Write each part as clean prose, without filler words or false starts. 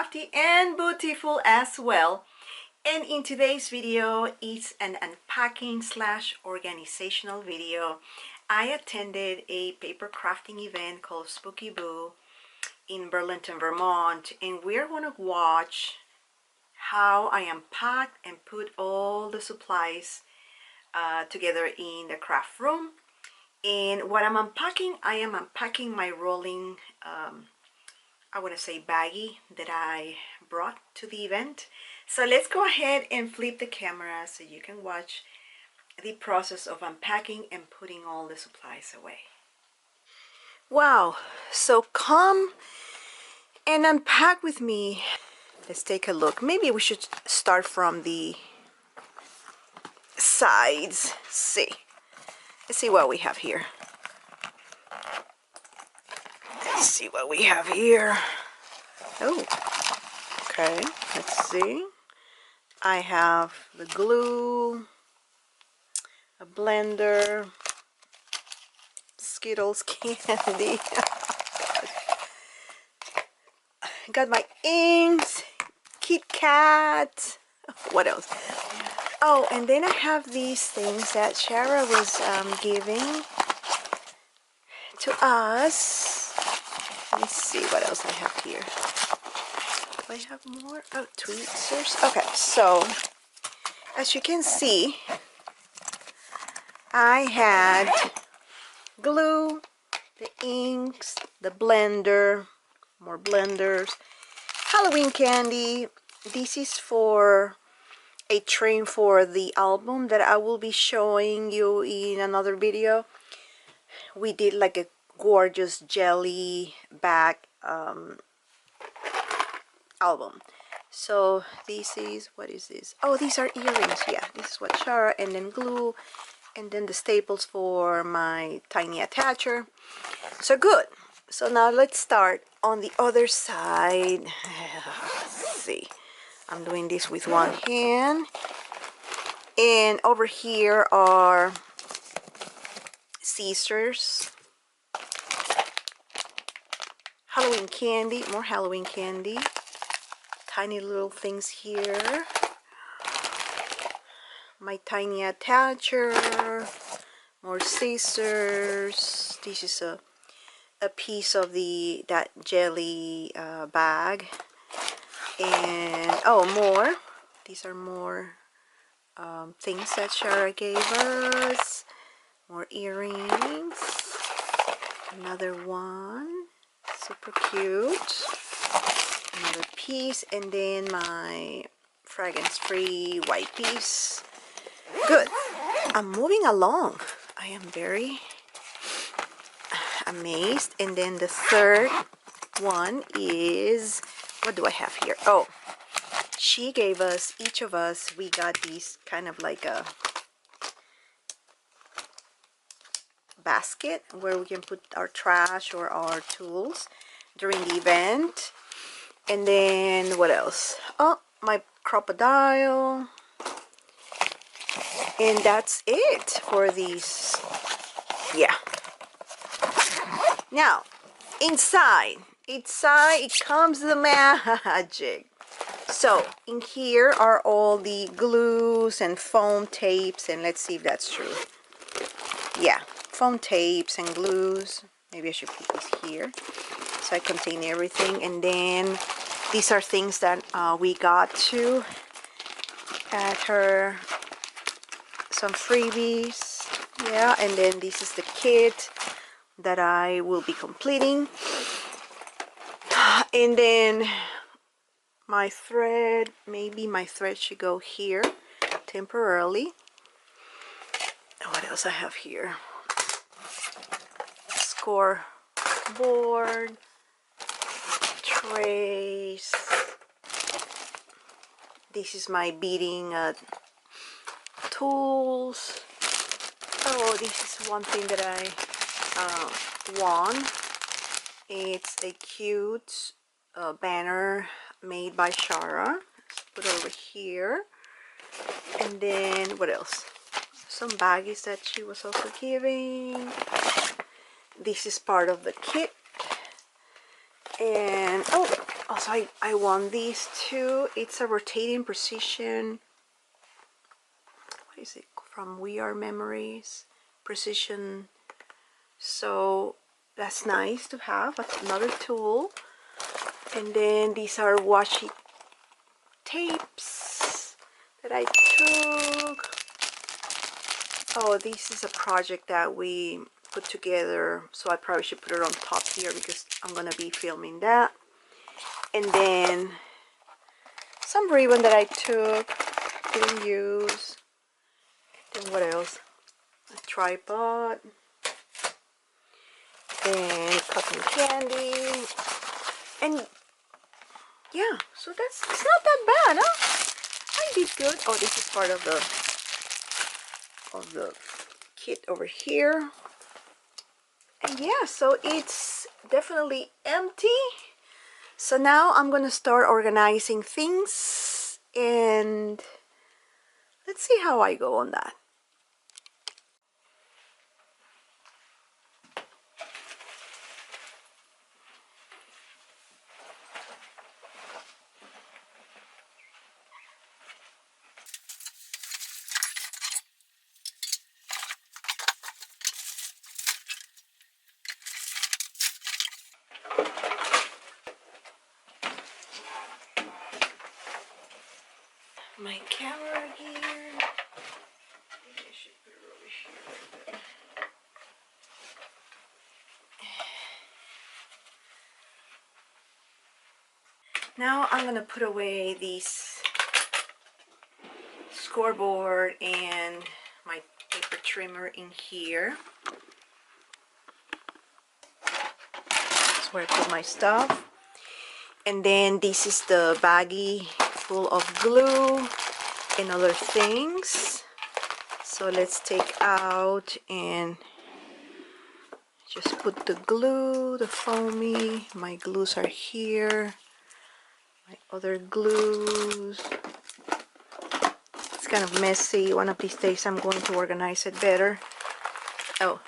crafty and beautiful as well. And in today's video, it's an unpacking slash organizational video. I attended a paper crafting event called Spooky Boo in Burlington, Vermont, and we're going to watch how I unpacked and put all the supplies together in the craft room. And what I'm unpacking, I am unpacking my rolling I want to say baggie that I brought to the event. So let's go ahead and flip the camera so you can watch the process of unpacking and putting all the supplies away. Wow, so come and unpack with me. Let's take a look. Maybe we should start from the sides. Let's see what we have here. Let's see what we have here. Oh, okay, let's see. I have the glue, a blender, Skittles candy. Got my inks, Kit Kat. What else? Oh, and then I have these things that Shara was giving to us. Let me see what else I have here. Do I have more? Oh, tweezers. Okay, so as you can see, I had glue, the inks, the blender, more blenders, Halloween candy. This is for a train for the album that I will be showing you in another video. We did like a gorgeous jelly bag album. So this is, what is this? Oh, these are earrings. Yeah, this is what Shara, and then glue, and then the staples for my tiny attacher. So good. So now let's start on the other side. Let's see, I'm doing this with one hand, and over here are scissors, Halloween candy, more Halloween candy, tiny little things here, my tiny attacher, more scissors. This is a piece of that jelly bag, and oh, more. These are more things that Shara gave us. More earrings, another one, super cute, another piece, and then my fragrance-free white piece. Good. I'm moving along. I am very amazed. And then the third one is, what do I have here? Oh, she gave us, each of us, we got these kind of like a basket where we can put our trash or our tools during the event. And then what else? Oh, my crocodile. And that's it for these. Yeah. Now, inside it comes the magic. So in here are all the glues and foam tapes, and let's see if that's true. Yeah, foam tapes and glues. Maybe I should put this here so I contain everything. And then these are things that we got to at her, some freebies. Yeah, and then this is the kit that I will be completing. And then my thread, maybe my thread should go here temporarily. What else I have here? Score board, trays. This is my beading tools. Oh, this is one thing that I won. It's a cute banner made by Shara. Let's put it over here. And then what else? Some baggies that she was also giving. This is part of the kit. And oh, Also, I want these too. It's a rotating precision. What is it? From We Are Memories. Precision. So that's nice to have. That's another tool. And then these are washi tapes that I took. Oh, this is a project that we put together, so I probably should put it on top here because I'm gonna be filming that. And then some ribbon that I took, didn't use. Then what else? A tripod. And cotton candy. And yeah, so it's not that bad, huh? I did good. Oh, this is part of the kit over here. And yeah, so it's definitely empty. So now I'm gonna start organizing things and let's see how I go on that. My camera here. Maybe I should put it over here. Now I'm gonna put away these scoreboard and my paper trimmer in here. That's where I put my stuff. And then this is the baggie full of glue and other things. So let's take out and just put the glue, the foamy. My glues are here. My other glues. It's kind of messy. One of these days I'm going to organize it better. Oh,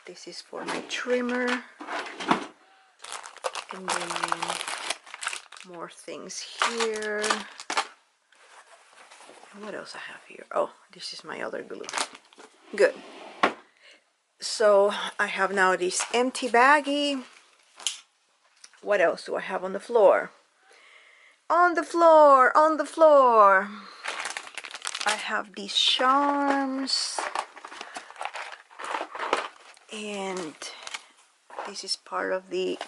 this is for my trimmer. And then more things here. What else I have here? Oh, this is my other glue. Good. So I have now this empty baggie. What else do I have on the floor? On the floor, on the floor. I have these charms. And this is part of the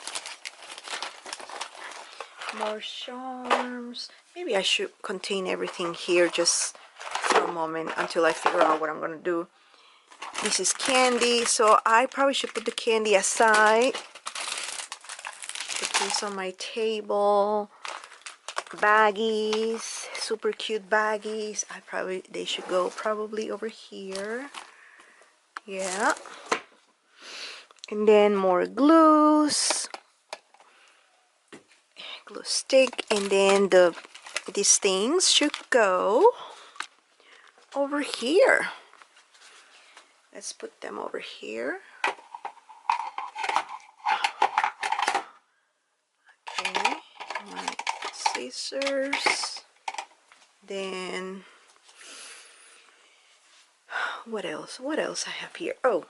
more charms. Maybe I should contain everything here just for a moment until I figure out what I'm gonna do. This is candy, so I probably should put the candy aside. Put this on my table. Baggies, super cute baggies. They should go probably over here. Yeah. And then more glues. Glue stick, and then these things should go over here. Let's put them over here. Okay, my scissors. Then what else? What else I have here? Oh.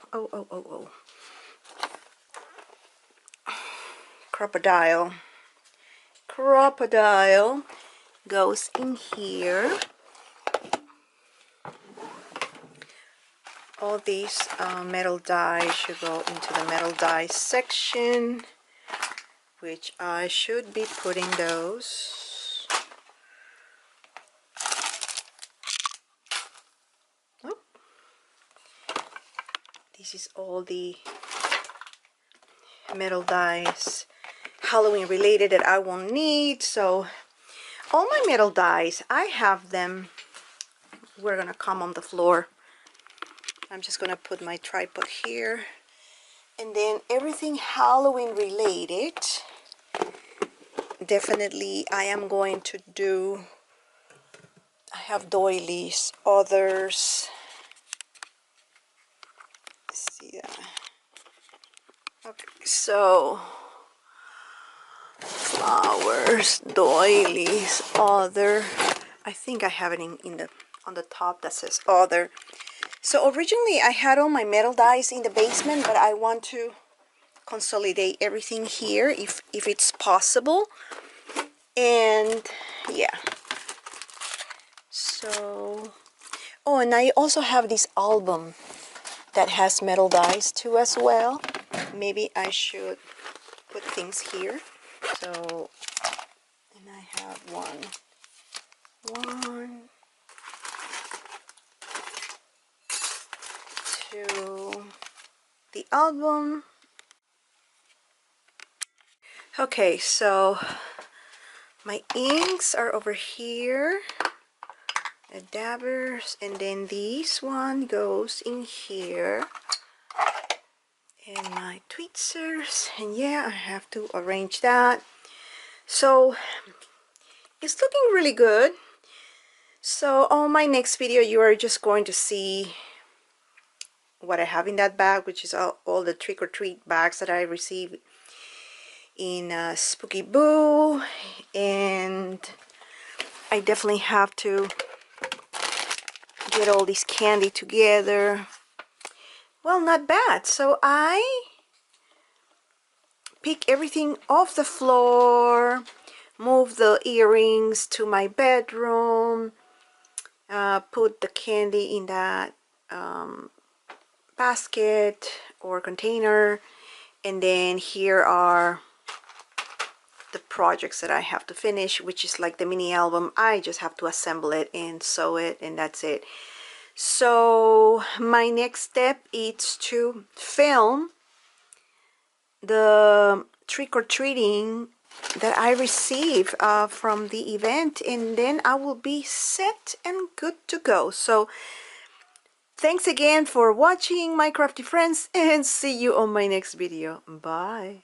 Crocodile. Crocodile goes in here. All these metal dies should go into the metal die section, which I should be putting those. Oh. This is all the metal dies, Halloween related, that I won't need. So all my metal dies, I have them. We're gonna come on the floor. I'm just gonna put my tripod here, and then everything Halloween related, definitely I am going to do. I have doilies, others. Let's see that. Okay, so flowers, doilies, other. I think I have it in the on the top that says other. So originally I had all my metal dies in the basement, but I want to consolidate everything here if it's possible. And yeah, so oh, and I also have this album that has metal dies too as well. Maybe I should put things here. So, and I have one, two, the album. Okay, so my inks are over here, the dabbers, and then this one goes in here, and my tweezers, and yeah, I have to arrange that. So it's looking really good. So on my next video you are just going to see what I have in that bag, which is all the trick-or-treat bags that I received in Spooky Boo. And I definitely have to get all this candy together. Well, not bad. So I pick everything off the floor, move the earrings to my bedroom, put the candy in that basket or container, and then here are the projects that I have to finish, which is like the mini album. I just have to assemble it and sew it, and that's it. So my next step is to film the trick-or-treating that I receive from the event, and then I will be set and good to go. So thanks again for watching, my crafty friends, and see you on my next video. Bye.